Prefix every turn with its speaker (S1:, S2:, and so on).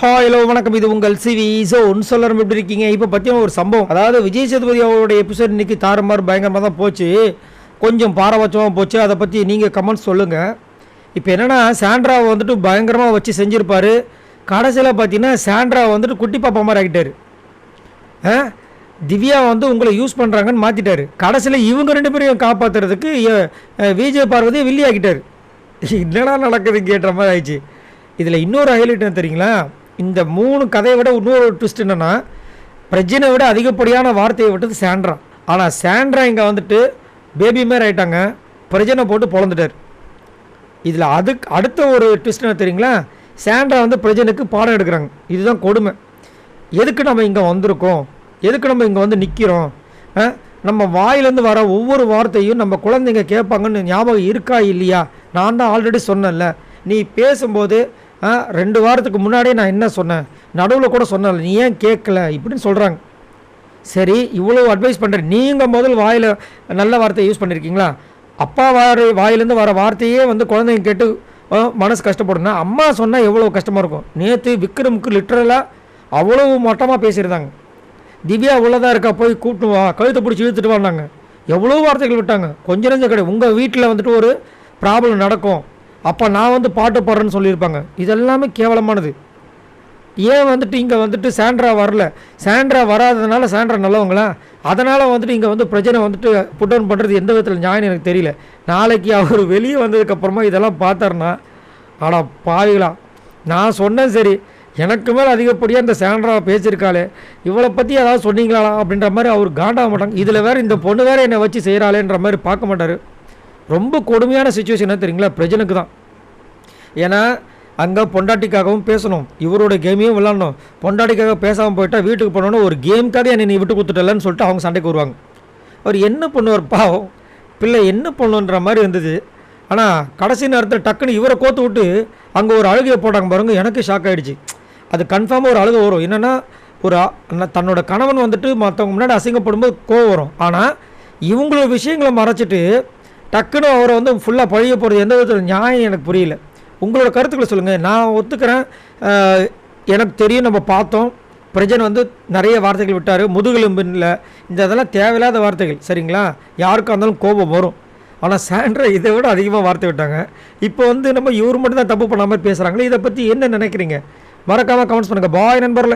S1: Hello வணக்கம். இது உங்கள் சிவி ஜோன். சொல்லணும் எப்படி இருக்கீங்க? இப்போ பார்த்தீங்கன்னா ஒரு சம்பவம், அதாவது விஜய் சேதுபதி அவருடைய எபிசோட் இன்னைக்கு தாறுமாறு பயங்கரமாக தான் போச்சு, கொஞ்சம் பாரபட்சமாக போச்சு. அதை பற்றி நீங்கள் கமெண்ட்ஸ் சொல்லுங்கள். இப்போ என்னென்னா சாண்ட்ராவை வந்துட்டு பயங்கரமாக வச்சு செஞ்சுருப்பார். கடைசியில் பார்த்தீங்கன்னா சாண்ட்ராவை வந்துட்டு குட்டி பாப்பா மாதிரி ஆகிட்டார். திவ்யா வந்து உங்களை யூஸ் பண்ணுறாங்கன்னு மாற்றிட்டார். கடைசியில் இவங்க ரெண்டு பேரையும் காப்பாற்றுறதுக்கு விஜய் பார்வதியை வில்லி ஆக்கிட்டார். என்னடா நடக்குதுன்னு கேட்ட மாதிரி ஆயிடுச்சு. இதில் இன்னொரு ஹைலைட் என்ன தெரியுங்களா? இந்த 3 கதையை விட இன்னொரு ட்விஸ்ட் என்னென்னா, பிரஜனை விட அதிகப்படியான வார்த்தையை விட்டது சாண்ட்ரா. ஆனால் சாண்ட்ரா இங்கே வந்துட்டு பேபி மாரி ஆகிட்டாங்க, பிரஜனை போட்டு பொழந்துட்டார். இதில் அடுத்த ஒரு ட்விஸ்ட் என்ன தெரியுங்களா? சாண்ட்ரா வந்து பிரஜனுக்கு பாடம் எடுக்கிறாங்க. இதுதான் கொடுமை. எதுக்கு நம்ம இங்கே வந்திருக்கோம், எதுக்கு நம்ம இங்கே வந்து நிற்கிறோம், நம்ம வாயிலேருந்து வர ஒவ்வொரு வார்த்தையும் நம்ம குழந்தைங்க கேட்பாங்கன்னு ஞாபகம் இருக்கா இல்லையா? நான் தான் ஆல்ரெடி சொன்னேன்ல, நீ பேசும்போது 2 வாரத்துக்கு முன்னாடியே நான் என்ன சொன்னேன், நடுவில் கூட சொன்னேன், நீ ஏன் கேட்கல இப்படின்னு சொல்கிறாங்க. சரி, இவ்வளோ அட்வைஸ் பண்ணுறேன், நீங்கள் முதல் வாயில் நல்ல வார்த்தையை யூஸ் பண்ணியிருக்கீங்களா? அப்பா வாயிலேருந்து வர வார்த்தையே வந்து குழந்தைங்க கேட்டு மனசு கஷ்டப்படுனா அம்மா சொன்னால் எவ்வளோ கஷ்டமாக இருக்கும். நேற்று விக்ரமுக்கு லிட்ரலாக அவ்வளோ மட்டமாக பேசியிருந்தாங்க. திவ்யா உள்ளதாக இருக்கா, போய் கூப்பிட்டு வா, கழுத்தை பிடிச்சி இழுத்துட்டு வாங்க, எவ்வளோ வார்த்தைகள் விட்டாங்க. கொஞ்சம் நெஞ்சம் கிடையாது. உங்கள் வீட்டில் வந்துட்டு ஒரு ப்ராப்ளம் நடக்கும், அப்போ நான் வந்து பாட்டு போடுறேன்னு சொல்லியிருப்பாங்க. இதெல்லாமே கேவலமானது. ஏன் வந்துட்டு இங்கே வந்துட்டு சாண்ட்ரா வரல? சாண்ட்ரா வராததுனால சாண்ட்ரா நல்லவங்களா? அதனால் வந்துட்டு இங்கே வந்து பிரச்சனை வந்துட்டு புட் டவுன் பண்ணுறது எந்த விதத்தில் நியாயம் எனக்கு தெரியல. நாளைக்கு அவர் வெளியே வந்ததுக்கப்புறமா இதெல்லாம் பார்த்தாருன்னா, ஆனால் பாவிகளா, நான் சொன்னேன் சரி, எனக்கு மேலே அதிகப்படியாக இந்த சாண்ட்ராவை பேசியிருக்காளே, இவளை பற்றி ஏதாவது சொன்னீங்களா அப்படின்ற மாதிரி அவர் காண்டாக மாட்டாங்க. இதில் வேறு இந்த பொண்ணு வேறு என்னை வச்சு செய்கிறாளேன்ற மாதிரி பார்க்க மாட்டார். ரொம்ப கொடுமையான சுச்சுவேஷன் என்ன தெரியுங்களா? பிரஜனுக்கு தான். ஏன்னா அங்கே பொண்டாட்டிக்காகவும் பேசணும், இவரோட கேமையும் விளாடணும். பொண்டாட்டிக்காக பேசாமல் போயிட்டால் வீட்டுக்கு போனோன்னு ஒரு கேமுக்காக என்னை நீ விட்டு கொடுத்துட்டலன்னு சொல்லிட்டு அவங்க சண்டைக்கு வருவாங்க. அவர் என்ன பண்ணுவார் பாவம், பிள்ளை என்ன பண்ணுன்ற மாதிரி இருந்தது. ஆனால் கடைசி நேரத்தில் டக்குன்னு இவரை கோத்து விட்டு அங்கே ஒரு அழுகையை போட்டாங்க பாருங்க. எனக்கு ஷாக் ஆகிடுச்சு. அது கன்ஃபார்மாக ஒரு அழுகை வரும். என்னென்னா தன்னோட கணவன் வந்துட்டு மற்றவங்க முன்னாடி அசிங்கப்படும்போது கோவம் வரும். ஆனால் இவங்களோட விஷயங்களை மறைச்சிட்டு டக்குன்னு அவரை வந்து ஃபுல்லாக பழிய போகிறது எந்த விதத்தில் நியாயம் எனக்கு புரியல. உங்களோட கருத்துக்களை சொல்லுங்கள். நான் ஒத்துக்கிறேன், எனக்கு தெரியும், நம்ம பார்த்தோம், பிரஜன் வந்து நிறைய வார்த்தைகள் விட்டார், முதுகெலும்பில் இந்த இதெல்லாம் தேவையில்லாத வார்த்தைகள். சரிங்களா? யாருக்கும் இருந்தாலும் கோபம் வரும். ஆனால் சாண்ட்ரா இதை விட அதிகமாக வார்த்தை விட்டாங்க. இப்போ வந்து நம்ம இவர் மட்டும் தான் தப்பு பண்ணாமல் பேசுகிறாங்களே, இதை பற்றி என்ன நினைக்கிறீங்க? மறக்காமல் கமெண்ட்ஸ் பண்ணுங்கள். பாய் நண்பர்களே.